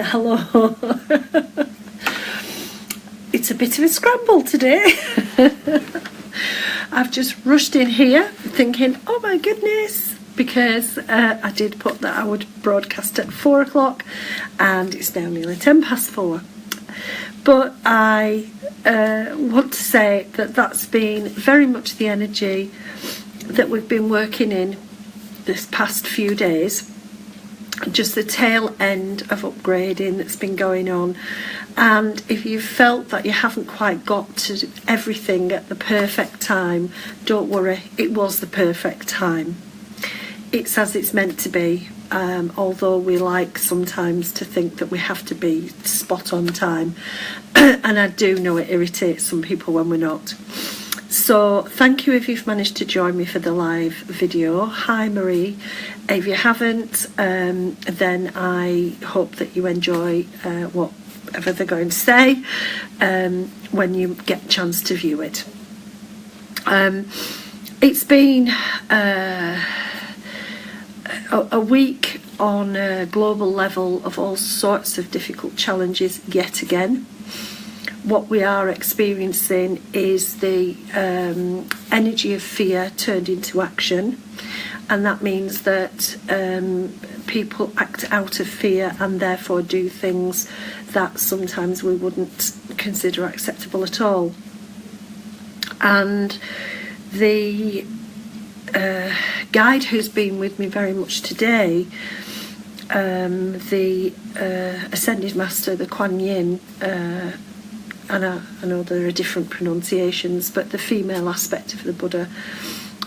Hello. It's a bit of a scramble today. I've just rushed in here thinking, oh my goodness, because I did put that I would broadcast at 4 o'clock and it's now nearly 4:10. But I want to say that that's been very much the energy that we've been working in this past few days. Just the tail end of upgrading that's been going on. And if you felt that you haven't quite got to everything at the perfect time, don't worry, it was the perfect time. It's as it's meant to be, although we like sometimes to think that we have to be spot on time. And I do know it irritates some people when we're not. So thank you if you've managed to join me for the live video. Hi Marie. If you haven't, then I hope that you enjoy whatever they're going to say when you get a chance to view it. It's been a week on a global level of all sorts of difficult challenges yet again. What we are experiencing is the energy of fear turned into action, and that means that people act out of fear and therefore do things that sometimes we wouldn't consider acceptable at all. And the guide who's been with me very much today, the Ascended Master, the Kuan Yin, and I know there are different pronunciations, but the female aspect of the Buddha,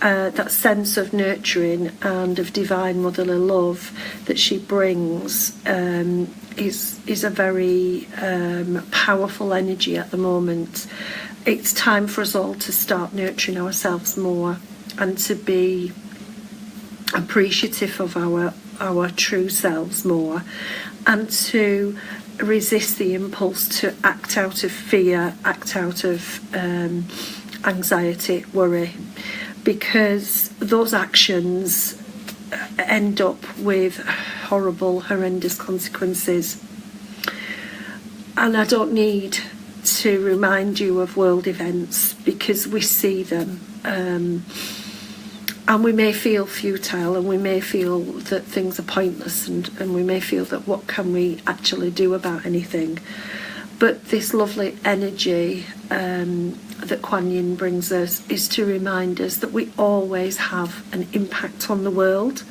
that sense of nurturing and of divine motherly love that she brings is a very powerful energy at the moment. It's time for us all to start nurturing ourselves more and to be appreciative of our true selves more, and to resist the impulse to act out of fear, act out of anxiety, worry, because those actions end up with horrible, horrendous consequences. And I don't need to remind you of world events because we see them. And we may feel futile, and we may feel that things are pointless, and we may feel that what can we actually do about anything. But this lovely energy that Kuan Yin brings us is to remind us that we always have an impact on the world,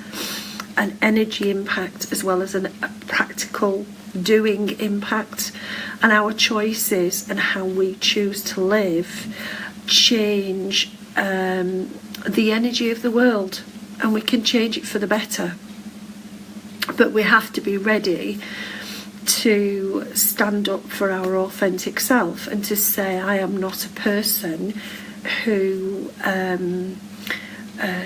an energy impact as well as a practical doing impact, and our choices and how we choose to live change the energy of the world, and we can change it for the better. But we have to be ready to stand up for our authentic self and to say, I am not a person who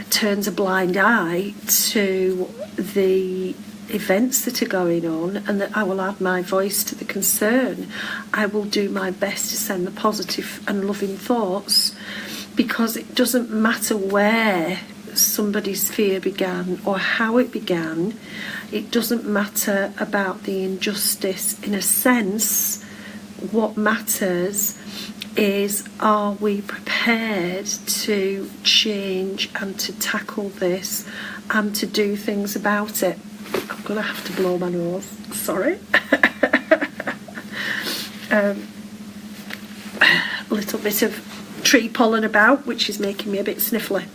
turns a blind eye to the events that are going on, and that I will add my voice to the concern. I will do my best to send the positive and loving thoughts, because it doesn't matter where somebody's fear began or how it began. It doesn't matter about the injustice. In a sense, what matters is, are we prepared to change and to tackle this and to do things about it? I'm going to have to blow my nose. Sorry. A little bit of tree pollen about, which is making me a bit sniffly.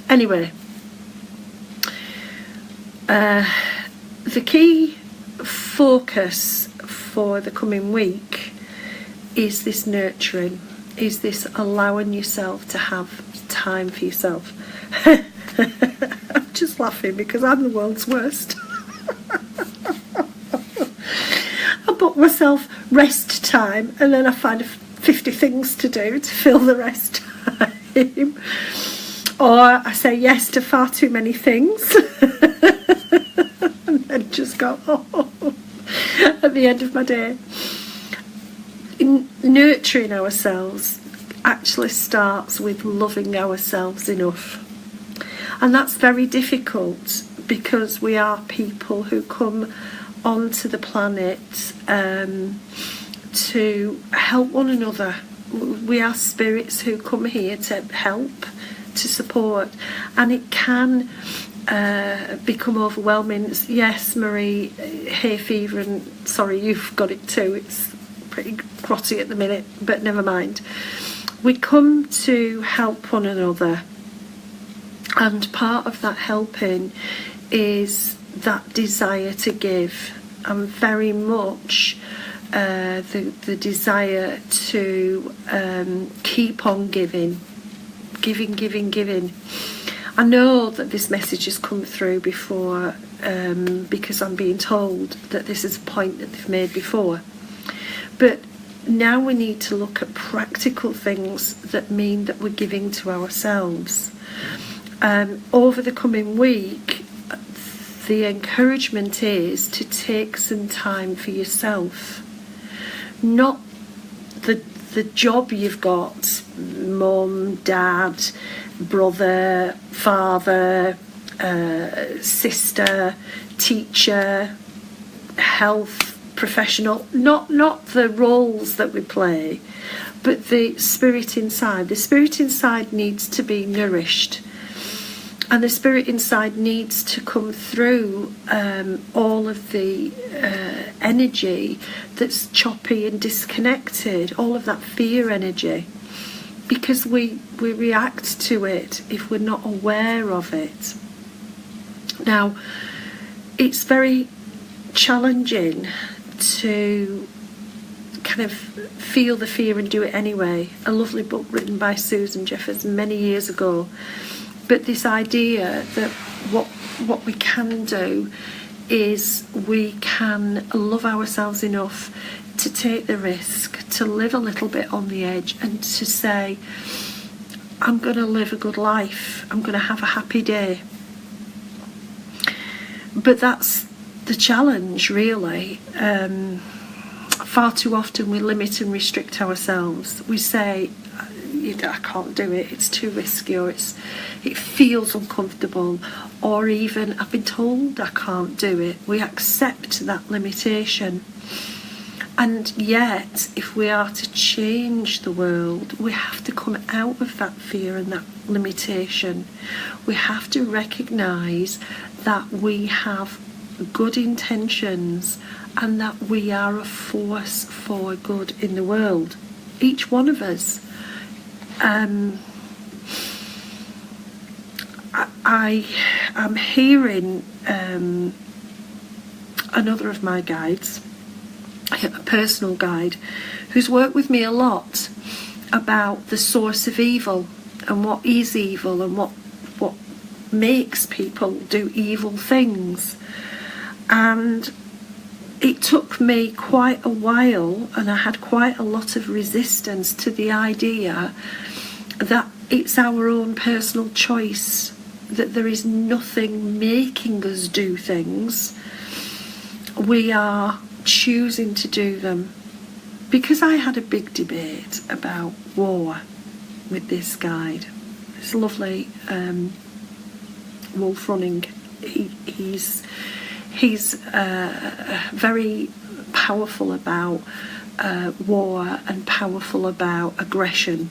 Anyway, the key focus for the coming week is this nurturing, is this allowing yourself to have time for yourself. I'm just laughing because I'm the world's worst. I book myself rest time and then I find 50 things to do to fill the rest time. Or I say yes to far too many things and then just go, at the end of my day. Nurturing ourselves actually starts with loving ourselves enough. And that's very difficult because we are people who come onto the planet to help one another. We are spirits who come here to help, to support, and it can become overwhelming. Yes, Marie, hay fever, and sorry, you've got it too. It's pretty grotty at the minute, but never mind. We come to help one another, and part of that helping is that desire to give, and very much the desire to keep on giving. I know that this message has come through before because I'm being told that this is a point that they've made before. But now we need to look at practical things that mean that we're giving to ourselves. Over the coming week, the encouragement is to take some time for yourself. Not the job you've got, mum, dad, brother, father, sister, teacher, health professional, not the roles that we play, but the spirit inside. The spirit inside needs to be nourished, and the spirit inside needs to come through all of the energy that's choppy and disconnected, all of that fear energy, because we react to it if we're not aware of it. Now, it's very challenging to kind of feel the fear and do it anyway. A lovely book written by Susan Jeffers many years ago. But this idea that what we can do is we can love ourselves enough to take the risk, to live a little bit on the edge, and to say, I'm going to live a good life, I'm going to have a happy day. But that's the challenge, really. Far too often we limit and restrict ourselves. We say, I can't do it, it's too risky, or it feels uncomfortable, or even I've been told I can't do it. We accept that limitation. And yet, if we are to change the world, we have to come out of that fear and that limitation. We have to recognise that we have good intentions and that we are a force for good in the world. Each one of us. I am hearing another of my guides, a personal guide, who's worked with me a lot about the source of evil and what is evil and what makes people do evil things. And it took me quite a while, and I had quite a lot of resistance to the idea that it's our own personal choice, that there is nothing making us do things. We are choosing to do them. Because I had a big debate about war with this guide, this lovely Wolf Running. He's very powerful about war and powerful about aggression.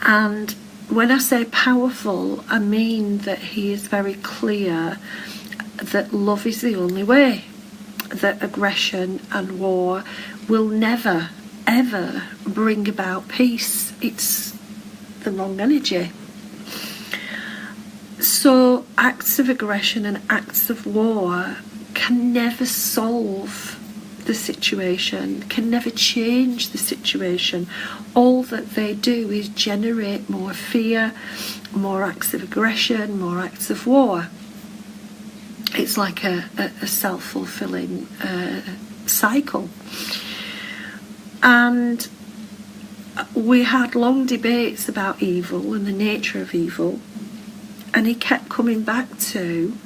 And when I say powerful, I mean that he is very clear that love is the only way, that aggression and war will never, ever bring about peace. It's the wrong energy. So acts of aggression and acts of war can never solve the situation, can never change the situation. All that they do is generate more fear, more acts of aggression, more acts of war. It's like a self-fulfilling cycle. And we had long debates about evil and the nature of evil, and he kept coming back to,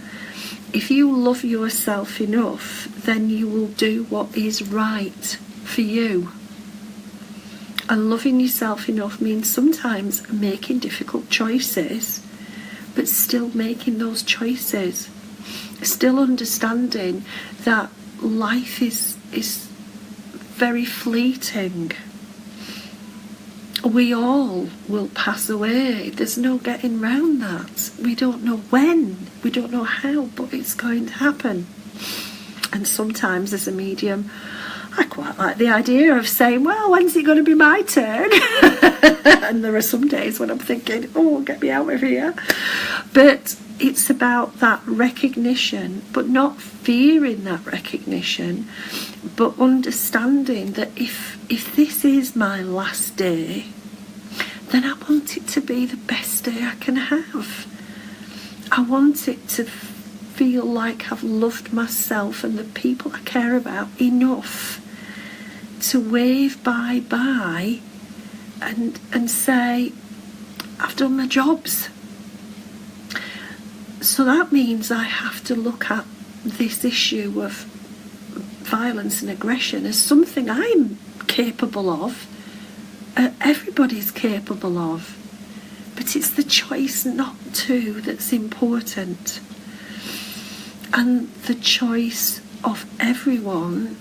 if you love yourself enough, then you will do what is right for you. And loving yourself enough means sometimes making difficult choices, but still making those choices. still understanding that life is very fleeting. We all will pass away. There's no getting round that. We don't know when, we don't know how, but it's going to happen. And sometimes as a medium, I quite like the idea of saying, well, when's it going to be my turn? And there are some days when I'm thinking, oh, get me out of here. But it's about that recognition, but not fearing that recognition, but understanding that if this is my last day, then I want it to be the best day I can have. I want it to feel like I've loved myself and the people I care about enough to wave bye-bye and say, I've done my jobs. So that means I have to look at this issue of violence and aggression as something I'm capable of, everybody's capable of, but it's the choice not to that's important. And the choice of everyone,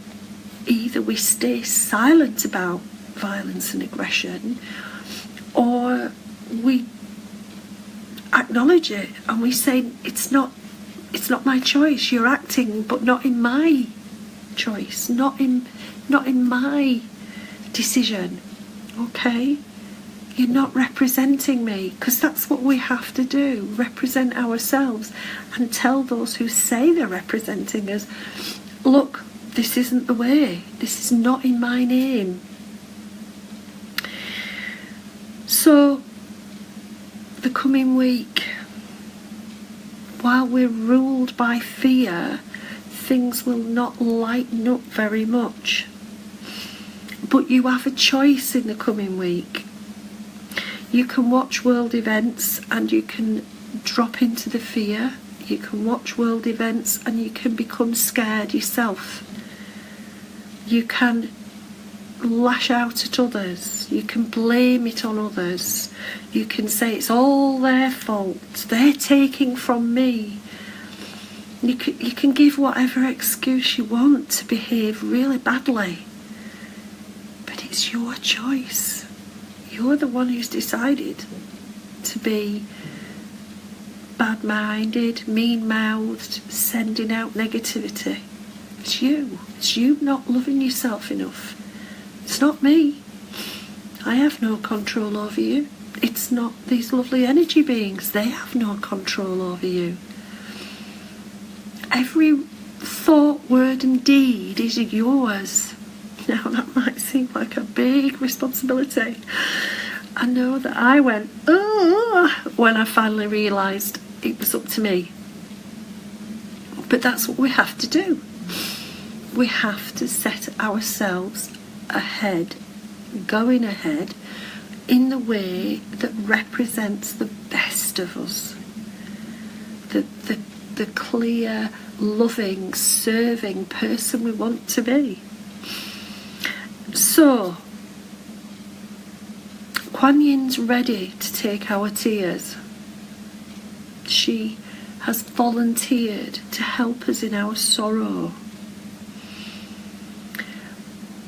either we stay silent about violence and aggression, or we acknowledge it and we say, it's not my choice, you're acting, but not in my choice, not in my decision. Okay, you're not representing me, because that's what we have to do, represent ourselves and tell those who say they're representing us, look, this isn't the way, this is not in my name. So the coming week, while we're ruled by fear, things will not lighten up very much. But you have a choice in the coming week. You can watch world events and you can drop into the fear. You can watch world events and you can become scared yourself. You can lash out at others. You can blame it on others. You can say it's all their fault. They're taking from me. You can give whatever excuse you want to behave really badly. But it's your choice. You're the one who's decided to be bad-minded, mean-mouthed, sending out negativity. It's you. It's you not loving yourself enough. It's not me. I have no control over you. It's not these lovely energy beings. They have no control over you. Every thought, word and deed is yours. Now that might seem like a big responsibility. I know that I went, oh, when I finally realised it was up to me. But that's what we have to do. We have to set ourselves ahead, going ahead, in the way that represents the best of us. The clear, loving, serving person we want to be. So, Kuan Yin's ready to take our tears. She has volunteered to help us in our sorrow.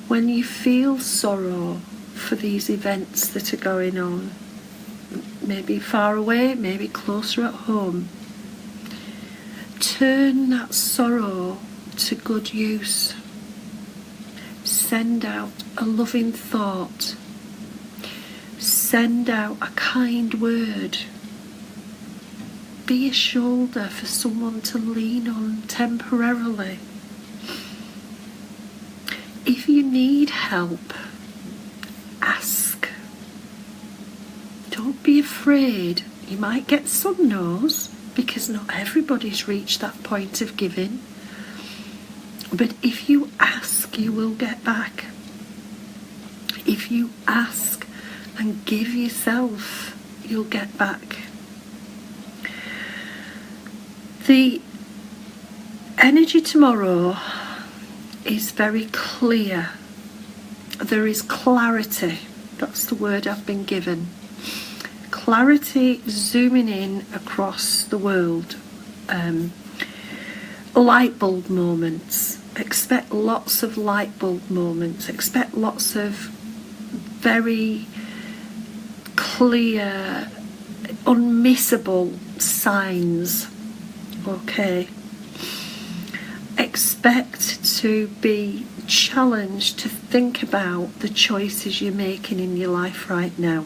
When you feel sorrow for these events that are going on, maybe far away, maybe closer at home, turn that sorrow to good use. Send out a loving thought. Send out a kind word. Be a shoulder for someone to lean on temporarily. If you need help, ask. Don't be afraid. You might get some no's, because not everybody's reached that point of giving. But if you ask, you will get back. If you ask and give yourself, you'll get back. The energy tomorrow is very clear. There is clarity. That's the word I've been given. Clarity zooming in across the world. light bulb moments. Expect lots of light bulb moments. Expect lots of very clear, unmissable signs. Okay. Expect to be challenged to think about the choices you're making in your life right now.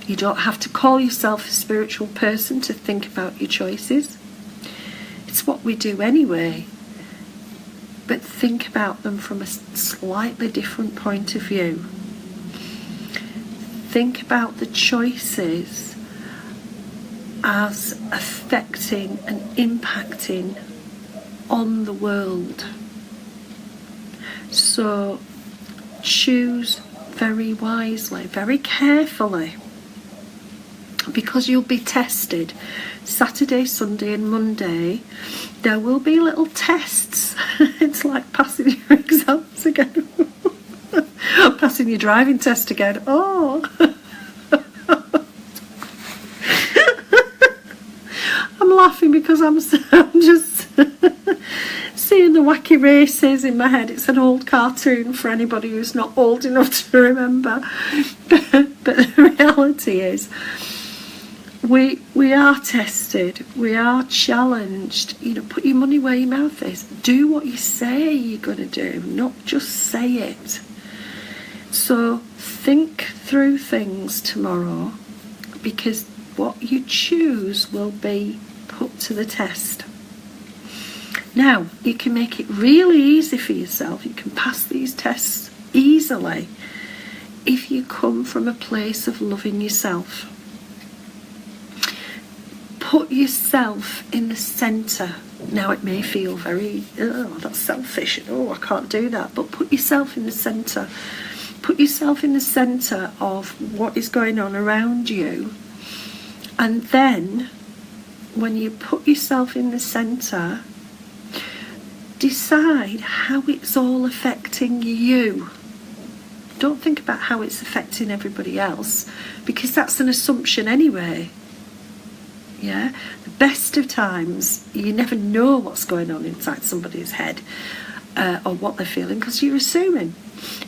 You don't have to call yourself a spiritual person to think about your choices. It's what we do anyway. But think about them from a slightly different point of view. Think about the choices as affecting and impacting on the world. So choose very wisely, very carefully, because you'll be tested. Saturday, Sunday and Monday, there will be little tests. It's like passing your exams again. Passing your driving test again. Oh. I'm laughing because I'm just seeing the wacky races in my head. It's an old cartoon for anybody who's not old enough to remember. But the reality is, we are tested, we are challenged. You know, put your money where your mouth is. Do what you say you're going to do, not just say it. So think through things tomorrow, because what you choose will be put to the test. Now, you can make it really easy for yourself. You can pass these tests easily if you come from a place of loving yourself. Put yourself in the centre. Now, it may feel very, oh, that's selfish, oh, I can't do that, but put yourself in the centre. Put yourself in the centre of what is going on around you. And then, when you put yourself in the centre, decide how it's all affecting you. Don't think about how it's affecting everybody else, because that's an assumption anyway. Yeah, the best of times, you never know what's going on inside somebody's head or what they're feeling, because you're assuming.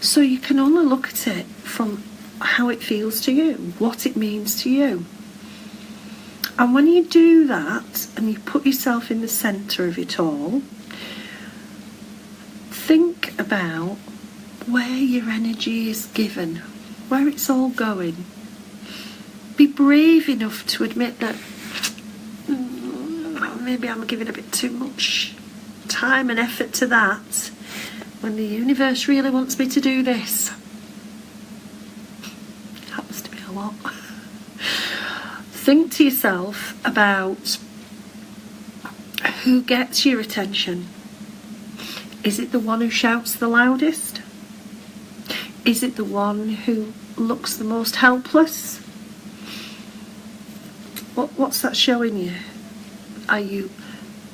So you can only look at it from how it feels to you, what it means to you. And when you do that and you put yourself in the centre of it all, think about where your energy is given, where it's all going. Be brave enough to admit that maybe I'm giving a bit too much time and effort to that when the universe really wants me to do this. It happens to me a lot. Think to yourself about who gets your attention. Is it the one who shouts the loudest? Is it the one who looks the most helpless? What's that showing you? Are you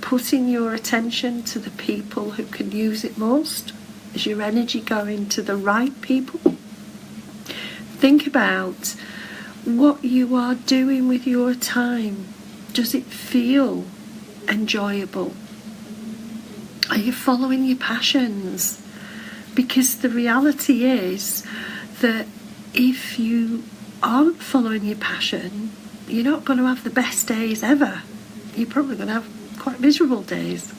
putting your attention to the people who can use it most? Is your energy going to the right people? Think about what you are doing with your time. Does it feel enjoyable? Are you following your passions? Because the reality is that if you aren't following your passion, you're not going to have the best days ever. You're probably going to have quite miserable days.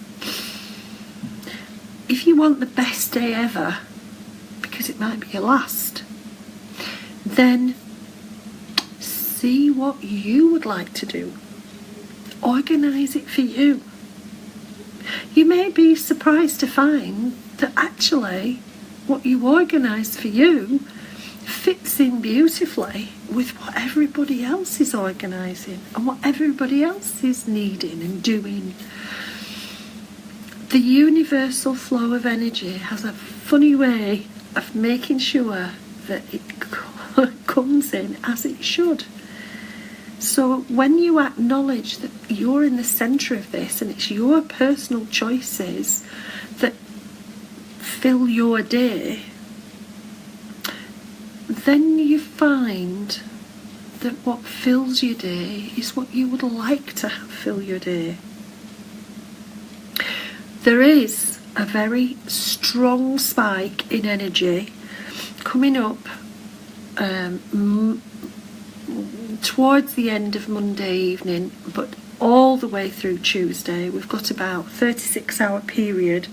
If you want the best day ever, because it might be your last, then see what you would like to do. Organise it for you. You may be surprised to find that actually what you organise for you fits in beautifully with what everybody else is organising and what everybody else is needing and doing. The universal flow of energy has a funny way of making sure that it comes in as it should. So when you acknowledge that you're in the centre of this and it's your personal choices that fill your day, then you find that what fills your day is what you would like to have fill your day. there is a very strong spike in energy coming up towards the end of Monday evening, but all the way through Tuesday. We've got about 36-hour period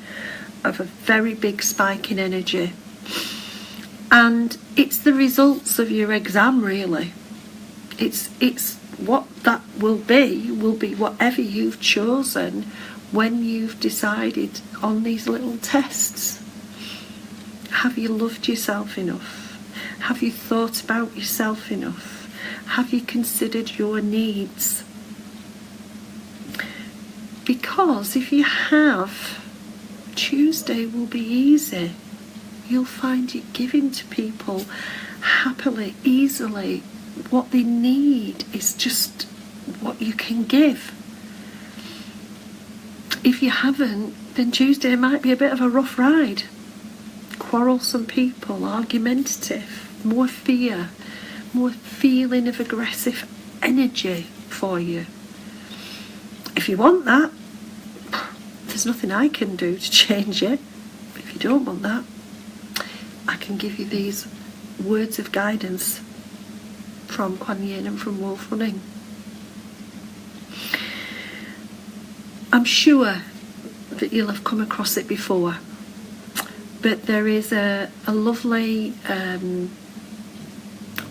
of a very big spike in energy, and it's the results of your exam, really. It's what that will be whatever you've chosen when you've decided on these little tests. Have you loved yourself enough? Have you thought about yourself enough? Have you considered your needs? Because if you have, Tuesday will be easy. You'll find it giving to people happily, easily. What they need is just what you can give. If you haven't, then Tuesday might be a bit of a rough ride. Quarrelsome people, argumentative, more fear, more feeling of aggressive energy for you. If you want that, there's nothing I can do to change it. If you don't want that, I can give you these words of guidance from Kuan Yin and from Wolf Running. I'm sure that you'll have come across it before, but there is a lovely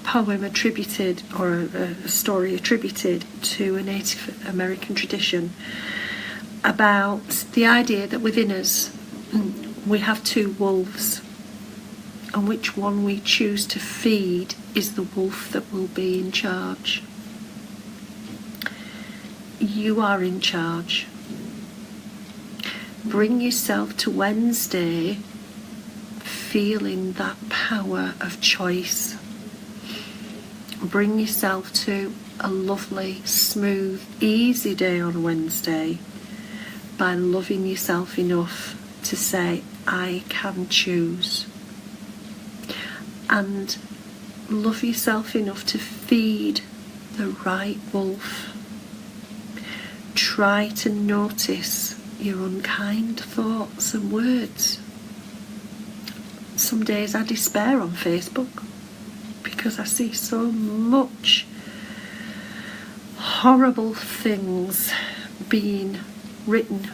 poem attributed, or a story attributed to a Native American tradition about the idea that within us we have two wolves, and which one we choose to feed is the wolf that will be in charge. You are in charge. Bring yourself to Wednesday feeling that power of choice. Bring yourself to a lovely, smooth, easy day on Wednesday by loving yourself enough to say, I can choose. And love yourself enough to feed the right wolf. Try to notice your unkind thoughts and words. Some days I despair on Facebook because I see so much horrible things being written.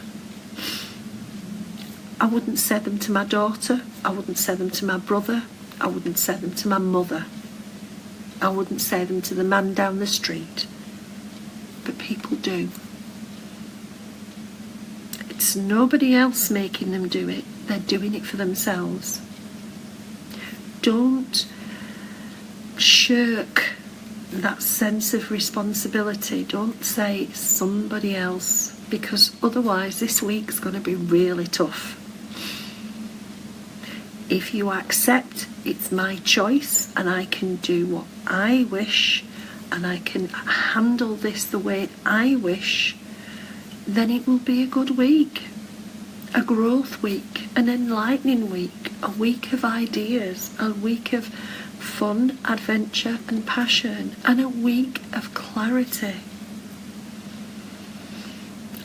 I wouldn't say them to my daughter, I wouldn't say them to my brother, I wouldn't say them to my mother, I wouldn't say them to the man down the street, but people do. It's nobody else making them do it, they're doing it for themselves. Don't shirk that sense of responsibility. Don't say it's somebody else, because otherwise this week's going to be really tough. If you accept it's my choice and I can do what I wish and I can handle this the way I wish, then it will be a good week, a growth week, an enlightening week, a week of ideas, a week of fun, adventure and passion, and a week of clarity.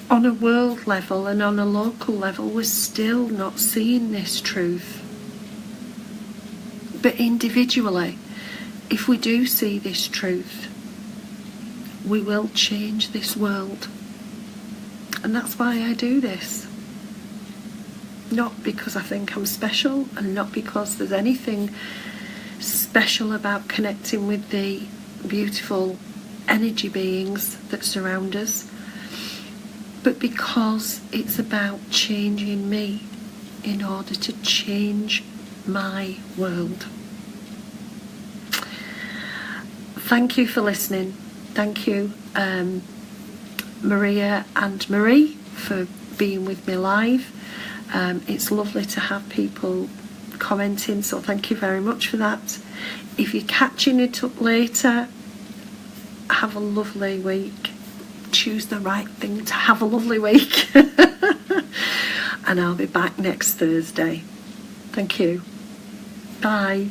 On a world level and on a local level, we're still not seeing this truth. But individually, if we do see this truth, we will change this world. And that's why I do this. Not because I think I'm special, and not because there's anything special about connecting with the beautiful energy beings that surround us, but because it's about changing me in order to change my world. Thank you for listening. Thank you, Maria and Marie, for being with me live. It's lovely to have people commenting, so thank you very much for that. If you're catching it up later, have a lovely week. Choose the right thing to have a lovely week. And I'll be back next Thursday. Thank you. Bye.